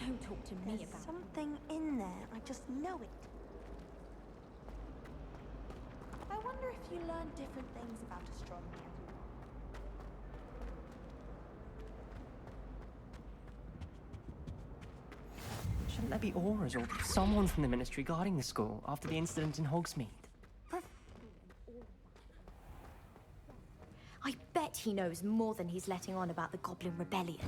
Don't talk to me There's about something in there. I just know it. I wonder if you learn different things about astronomy. Shouldn't there be auras or someone from the ministry guarding the school after the incident in Hogsmeade? I bet he knows more than he's letting on about the Goblin Rebellion.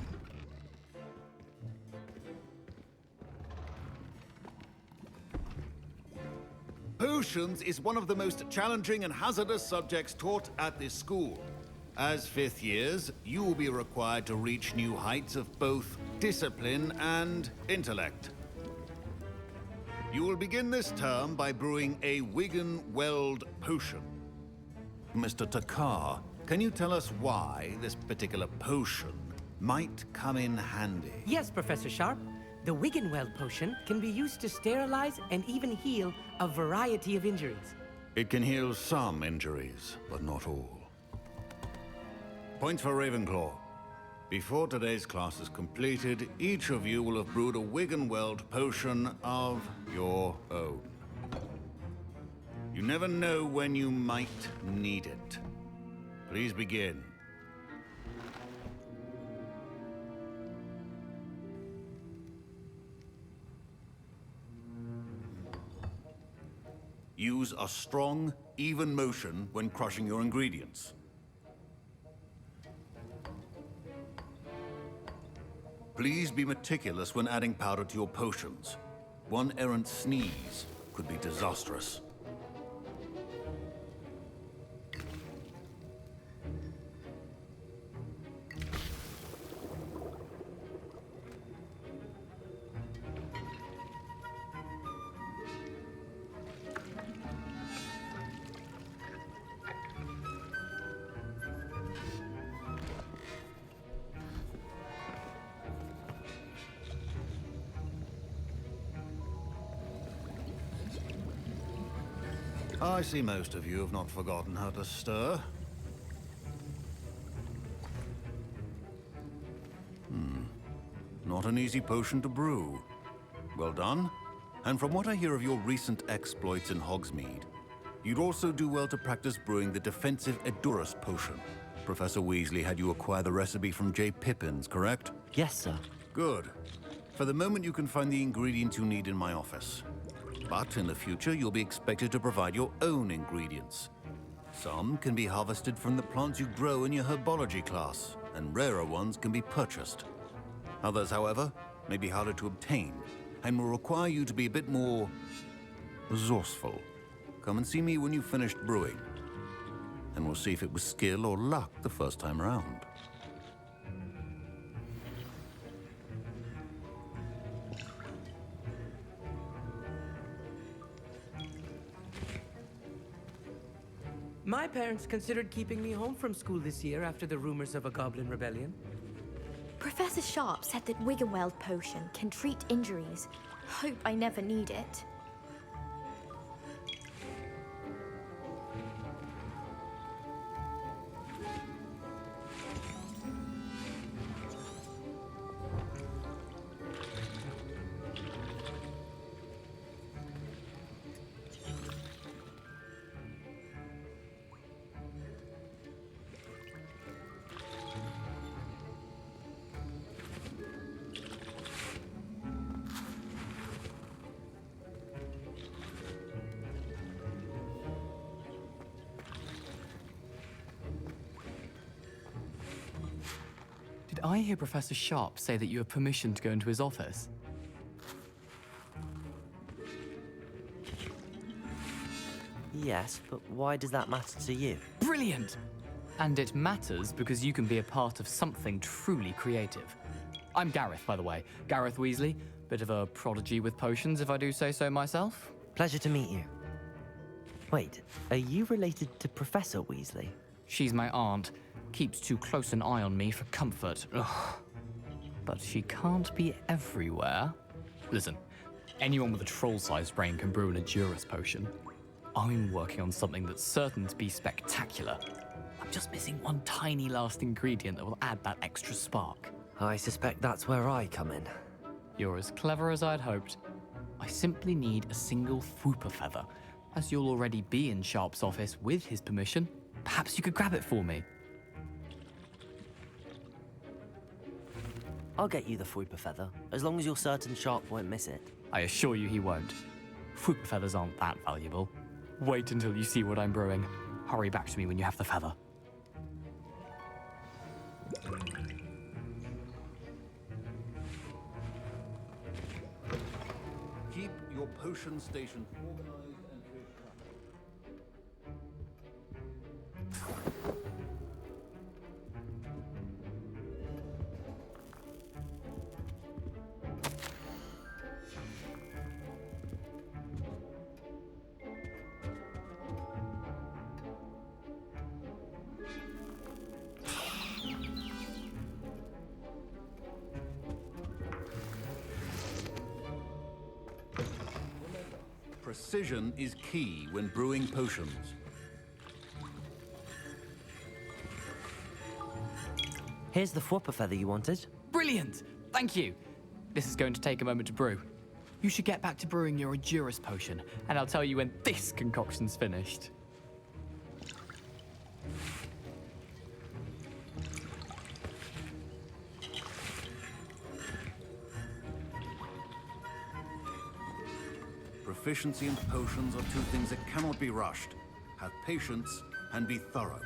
Potions is one of the most challenging and hazardous subjects taught at this school. As fifth years, you will be required to reach new heights of both discipline and intellect. You will begin this term by brewing a Wigan-Weld potion. Mr. Takar, can you tell us why this particular potion might come in handy? Yes, Professor Sharp. The Wiggenweld potion can be used to sterilize and even heal a variety of injuries. It can heal some injuries, but not all. Points for Ravenclaw. Before today's class is completed, each of you will have brewed a Wiggenweld potion of your own. You never know when you might need it. Please begin. Use a strong, even motion when crushing your ingredients. Please be meticulous when adding powder to your potions. One errant sneeze could be disastrous. I see most of you have not forgotten how to stir. Not an easy potion to brew. Well done. And from what I hear of your recent exploits in Hogsmeade, you'd also do well to practice brewing the defensive Edurus potion. Professor Weasley had you acquire the recipe from J. Pippins, correct? Yes, sir. Good. For the moment, you can find the ingredients you need in my office. But in the future, you'll be expected to provide your own ingredients. Some can be harvested from the plants you grow in your herbology class, and rarer ones can be purchased. Others, however, may be harder to obtain, and will require you to be a bit more resourceful. Come and see me when you've finished brewing, and we'll see if it was skill or luck the first time around. My parents considered keeping me home from school this year after the rumors of a Goblin Rebellion. Professor Sharp said that Wiggenweld potion can treat injuries. Hope I never need it. Did I hear Professor Sharp say that you have permission to go into his office? Yes, but why does that matter to you? Brilliant! And it matters because you can be a part of something truly creative. I'm Gareth, by the way. Gareth Weasley. Bit of a prodigy with potions, if I do say so myself. Pleasure to meet you. Wait, are you related to Professor Weasley? She's my aunt. Keeps too close an eye on me for comfort. Ugh. But she can't be everywhere. Listen, anyone with a troll-sized brain can brew an Edurus potion. I'm working on something that's certain to be spectacular. I'm just missing one tiny last ingredient that will add that extra spark. I suspect that's where I come in. You're as clever as I'd hoped. I simply need a single Fwooper feather. As you'll already be in Sharp's office with his permission, perhaps you could grab it for me. I'll get you the Fwooper feather, as long as you're certain Sharp won't miss it. I assure you he won't. Fwooper feathers aren't that valuable. Wait until you see what I'm brewing. Hurry back to me when you have the feather. Keep your potion station organized and clear traffic. Precision is key when brewing potions. Here's the Fwooper feather you wanted. Brilliant! Thank you! This is going to take a moment to brew. You should get back to brewing your Endurance potion, and I'll tell you when this concoction's finished. Proficiency in potions are two things that cannot be rushed. Have patience and be thorough.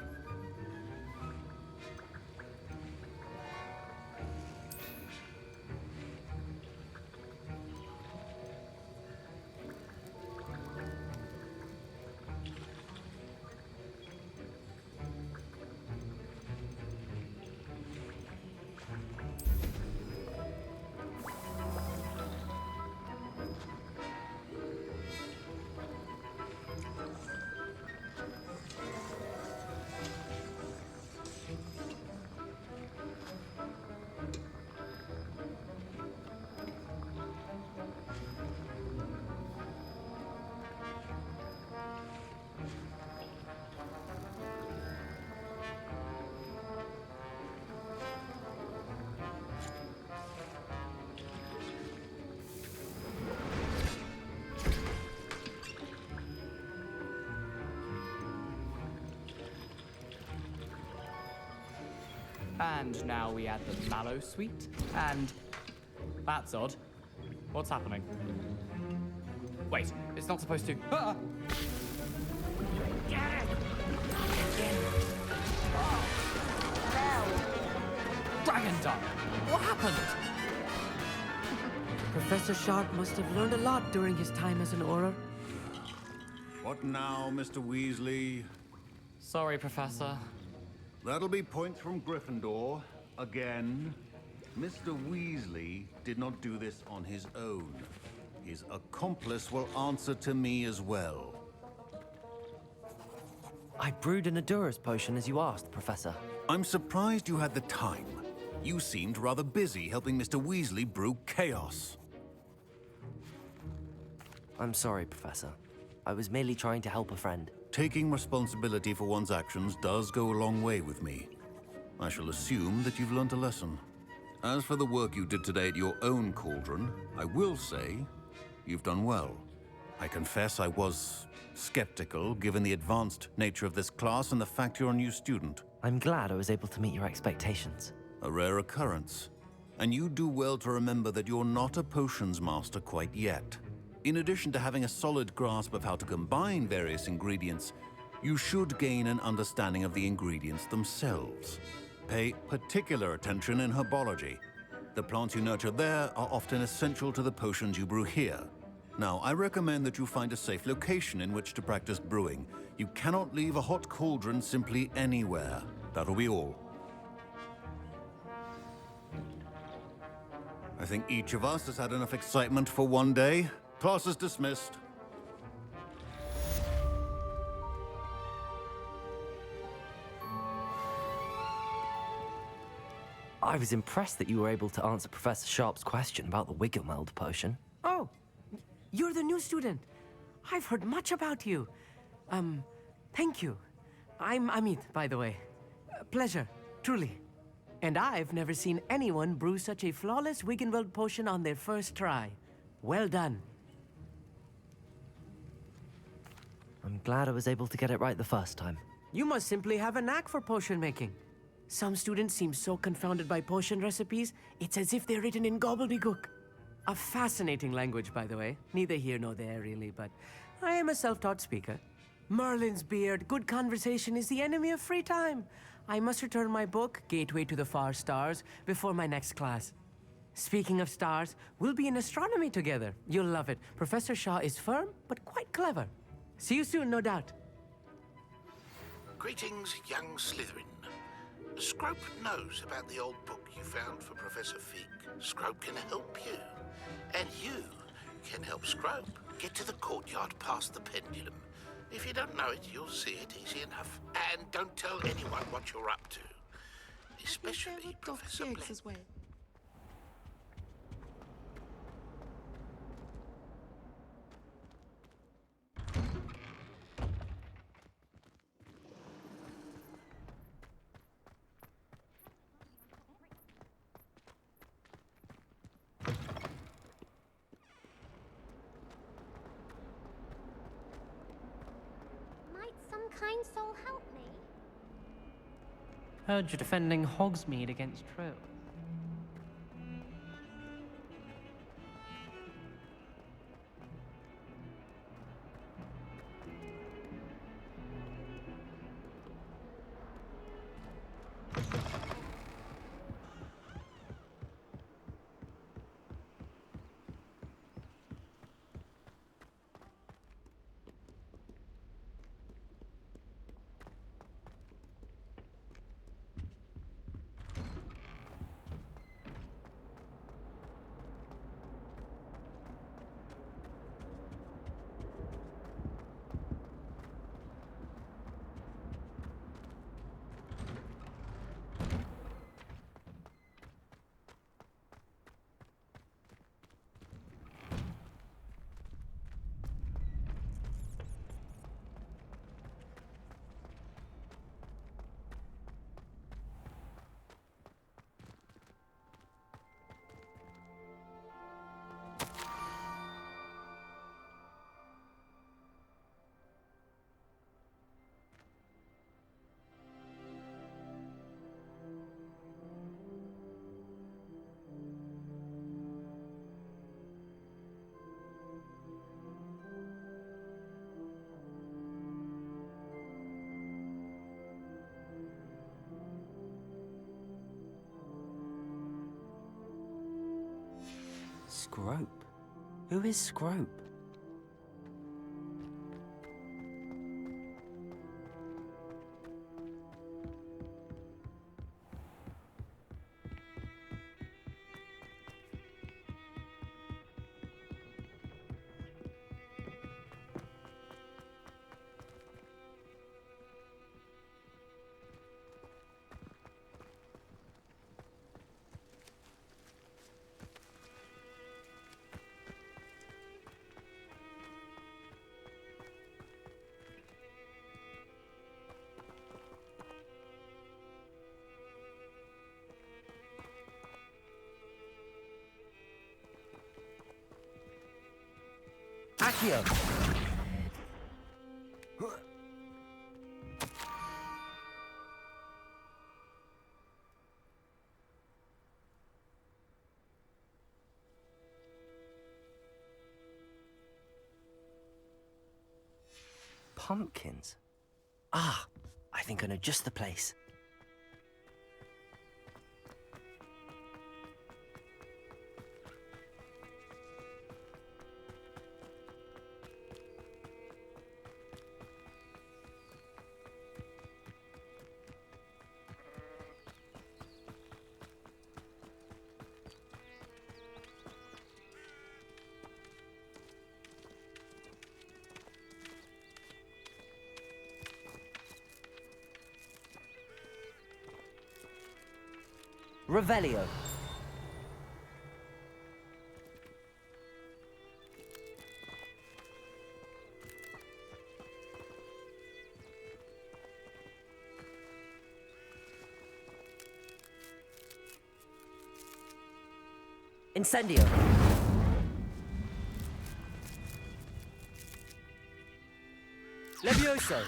And now we add the mallow sweet, and... That's odd. What's happening? Wait, it's not supposed to... Ah! Dragon Dung! What happened? Professor Sharp must have learned a lot during his time as an Auror. What now, Mr. Weasley? Sorry, Professor. That'll be points from Gryffindor. Again. Mr. Weasley did not do this on his own. His accomplice will answer to me as well. I brewed an Endurance potion as you asked, Professor. I'm surprised you had the time. You seemed rather busy helping Mr. Weasley brew chaos. I'm sorry, Professor. I was merely trying to help a friend. Taking responsibility for one's actions does go a long way with me. I shall assume that you've learnt a lesson. As for the work you did today at your own cauldron, I will say you've done well. I confess I was skeptical, given the advanced nature of this class and the fact you're a new student. I'm glad I was able to meet your expectations. A rare occurrence. And you do well to remember that you're not a potions master quite yet. In addition to having a solid grasp of how to combine various ingredients, you should gain an understanding of the ingredients themselves. Pay particular attention in herbology. The plants you nurture there are often essential to the potions you brew here. Now, I recommend that you find a safe location in which to practice brewing. You cannot leave a hot cauldron simply anywhere. That'll be all. I think each of us has had enough excitement for one day. Class is dismissed. I was impressed that you were able to answer Professor Sharp's question about the Wiggenweld potion. Oh, you're the new student. I've heard much about you. Thank you. I'm Amit, by the way. Pleasure, truly. And I've never seen anyone brew such a flawless Wiggenweld potion on their first try. Well done. I'm glad I was able to get it right the first time. You must simply have a knack for potion making. Some students seem so confounded by potion recipes, it's as if they're written in gobbledygook. A fascinating language, by the way. Neither here nor there, really, but I am a self-taught speaker. Merlin's beard, good conversation is the enemy of free time. I must return my book, Gateway to the Far Stars, before my next class. Speaking of stars, we'll be in astronomy together. You'll love it. Professor Shaw is firm, but quite clever. See you soon, no doubt. Greetings, young Slytherin. Scrope knows about the old book you found for Professor Fig. Scrope can help you. And you can help Scrope get to the courtyard past the pendulum. If you don't know it, you'll see it easy enough. And don't tell anyone what you're up to. Especially Professor Black. As well. Might some kind soul help me? Heard you're defending Hogsmeade against Trill. Scrope? Who is Scrope? Accio! Pumpkins? Ah, I think I know just the place. Revelio. Incendio. Levioso.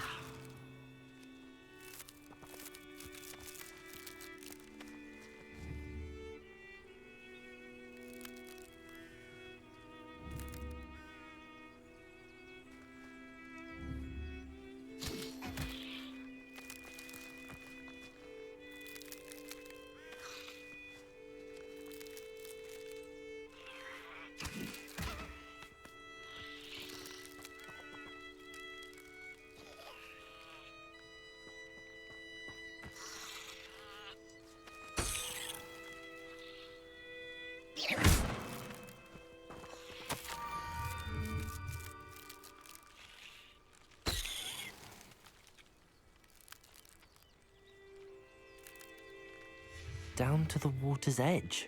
Down to the water's edge.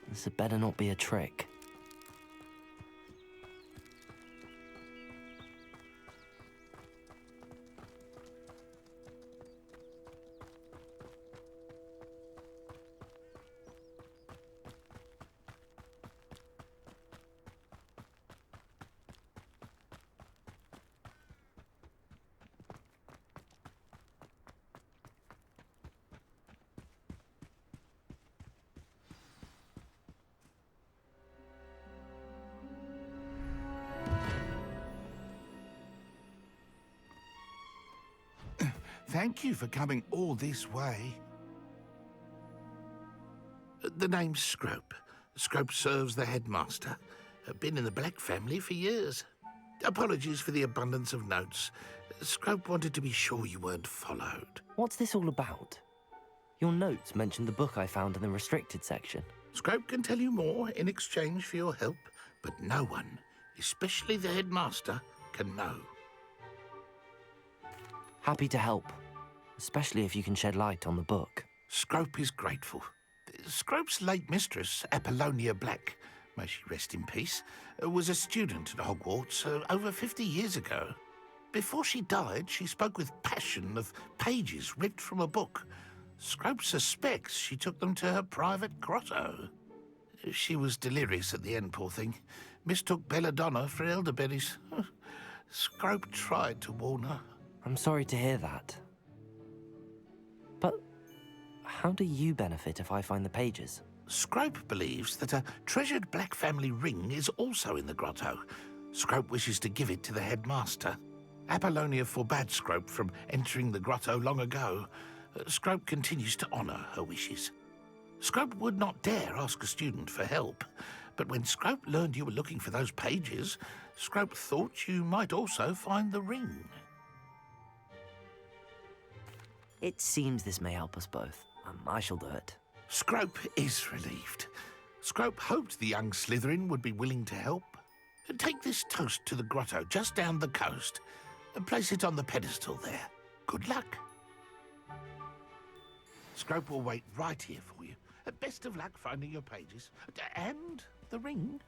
This had better not be a trick. Thank you for coming all this way. The name's Scrope. Scrope serves the headmaster. Been in the Black family for years. Apologies for the abundance of notes. Scrope wanted to be sure you weren't followed. What's this all about? Your notes mentioned the book I found in the restricted section. Scrope can tell you more in exchange for your help, but no one, especially the headmaster, can know. Happy to help, especially if you can shed light on the book. Scrope is grateful. Scrope's late mistress, Apollonia Black, may she rest in peace, was a student at Hogwarts over 50 years ago. Before she died, she spoke with passion of pages ripped from a book. Scrope suspects she took them to her private grotto. She was delirious at the end, poor thing. Mistook belladonna for elderberries. Scrope tried to warn her. I'm sorry to hear that. But how do you benefit if I find the pages? Scrope believes that a treasured Black family ring is also in the grotto. Scrope wishes to give it to the headmaster. Apollonia forbade Scrope from entering the grotto long ago. Scrope continues to honour her wishes. Scrope would not dare ask a student for help, but when Scrope learned you were looking for those pages, Scrope thought you might also find the ring. It seems this may help us both. I shall do it. Scrope is relieved. Scrope hoped the young Slytherin would be willing to help. Take this toast to the grotto just down the coast and place it on the pedestal there. Good luck. Scrope will wait right here for you. Best of luck finding your pages. And the ring.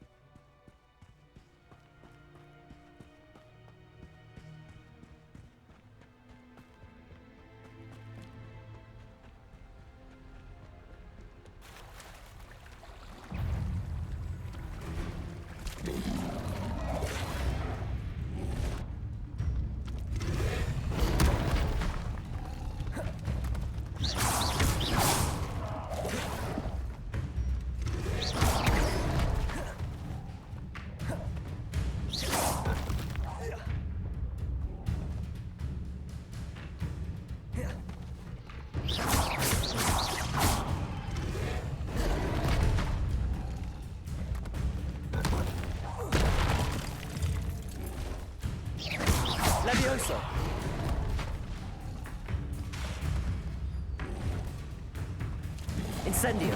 Levioso. Incendio.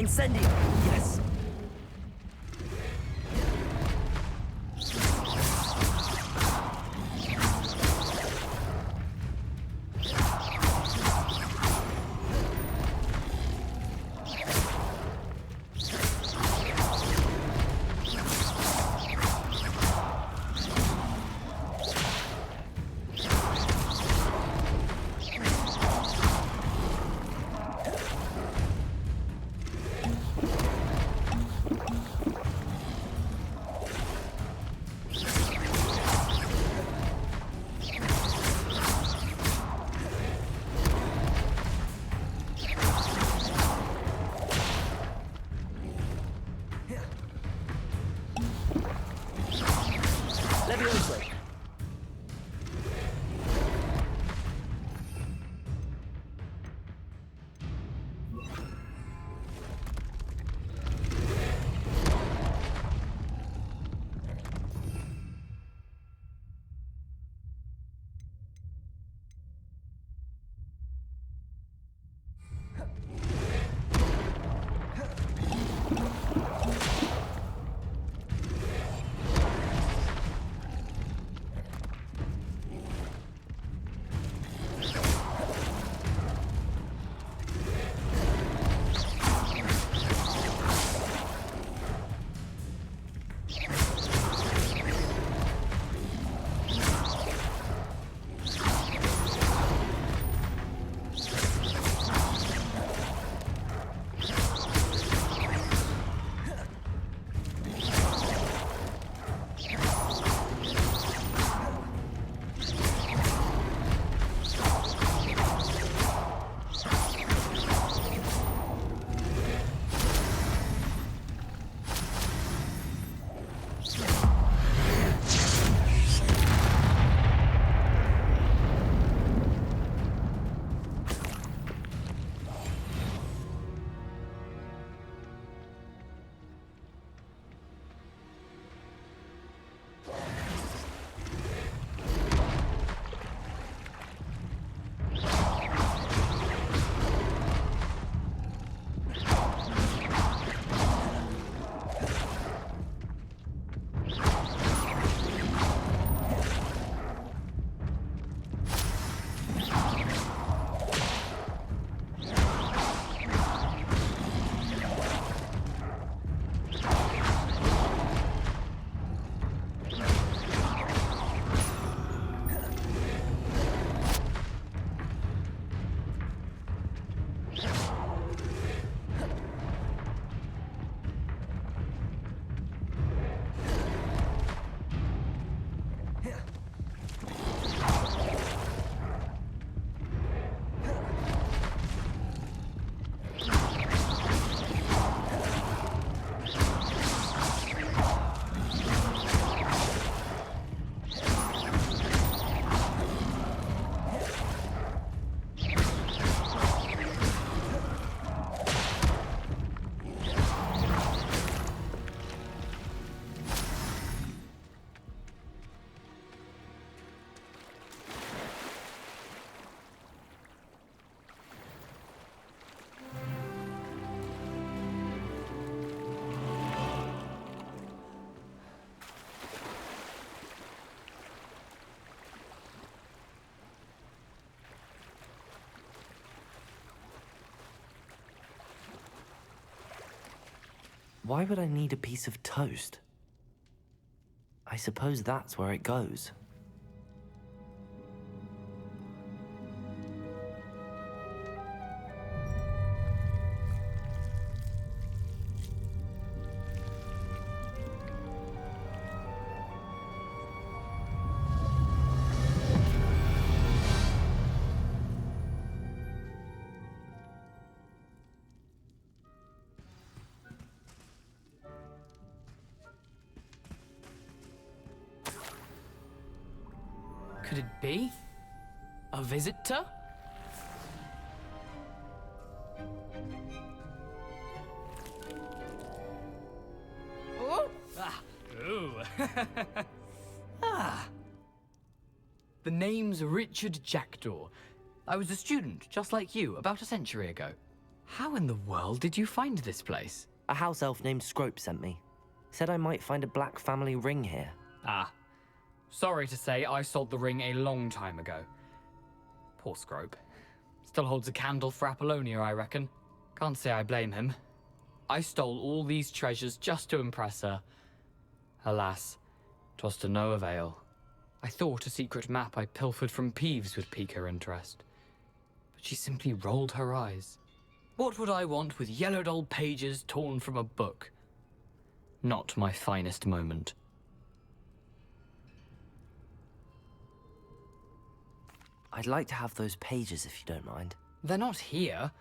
Incendio! Yes! Why would I need a piece of toast? I suppose that's where it goes. Could it be? A visitor? Oh! Ah! Ooh! Ah! The name's Richard Jackdaw. I was a student, just like you, about a century ago. How in the world did you find this place? A house elf named Scrope sent me. Said I might find a black family ring here. Ah. Sorry to say, I sold the ring a long time ago. Poor Scrope. Still holds a candle for Apollonia, I reckon. Can't say I blame him. I stole all these treasures just to impress her. Alas, 'twas to no avail. I thought a secret map I pilfered from Peeves would pique her interest. But she simply rolled her eyes. What would I want with yellowed old pages torn from a book? Not my finest moment. I'd like to have those pages if you don't mind. They're not here.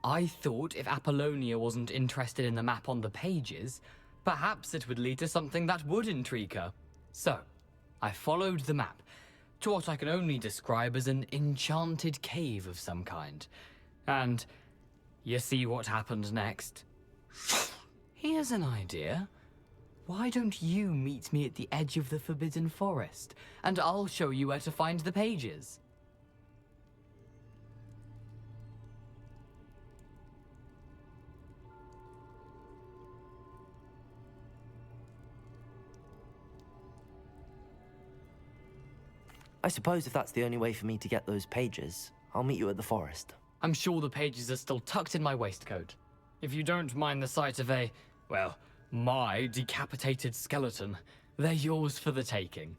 I thought if Apollonia wasn't interested in the map on the pages, perhaps it would lead to something that would intrigue her. So, I followed the map to what I can only describe as an enchanted cave of some kind. And you see what happened next? Here's an idea. Why don't you meet me at the edge of the Forbidden Forest, and I'll show you where to find the pages? I suppose if that's the only way for me to get those pages, I'll meet you at the forest. I'm sure the pages are still tucked in my waistcoat. If you don't mind the sight of a, well, my decapitated skeleton, they're yours for the taking.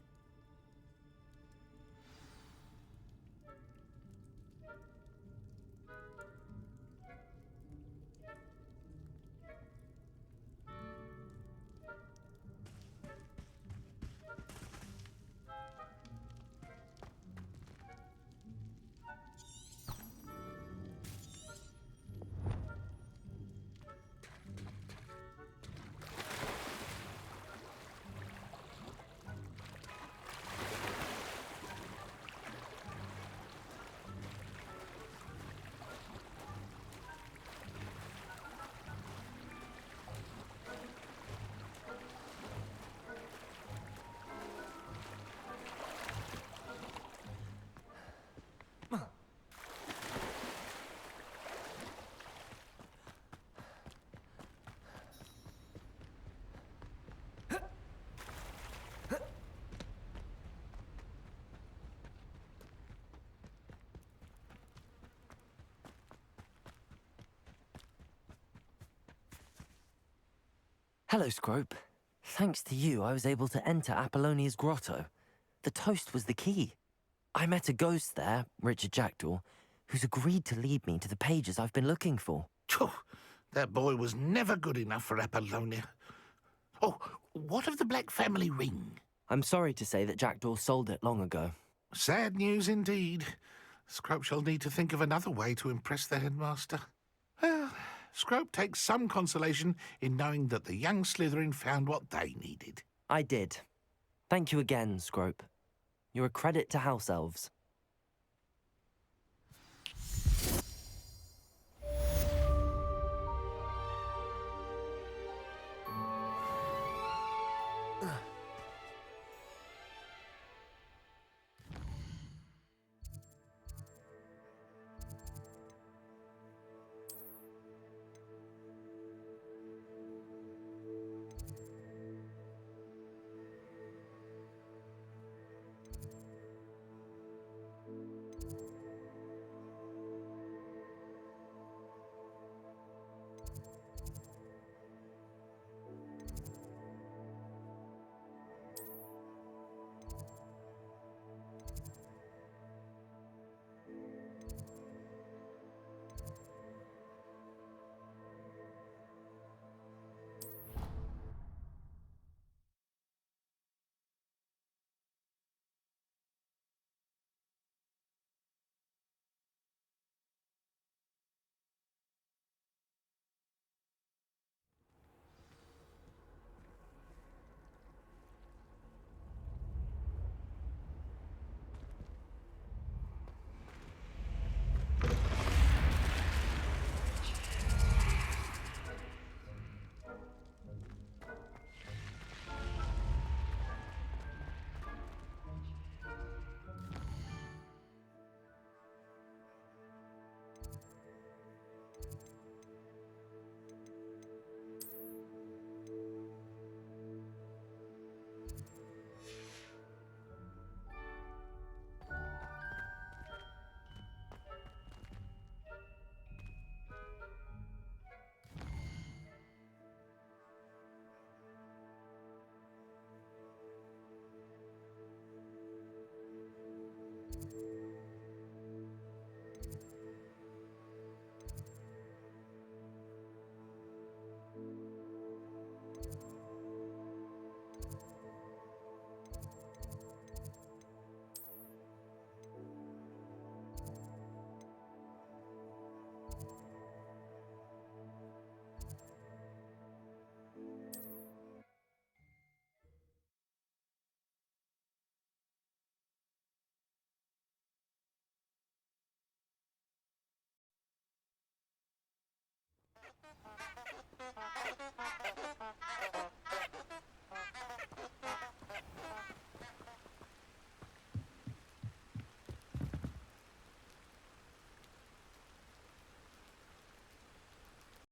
Hello, Scrope. Thanks to you, I was able to enter Apollonia's grotto. The toast was the key. I met a ghost there, Richard Jackdaw, who's agreed to lead me to the pages I've been looking for. Phew, that boy was never good enough for Apollonia. Oh, what of the Black family ring? I'm sorry to say that Jackdaw sold it long ago. Sad news indeed. Scrope shall need to think of another way to impress the headmaster. Well, Scrope takes some consolation in knowing that the young Slytherin found what they needed. I did. Thank you again, Scrope. You're a credit to House Elves.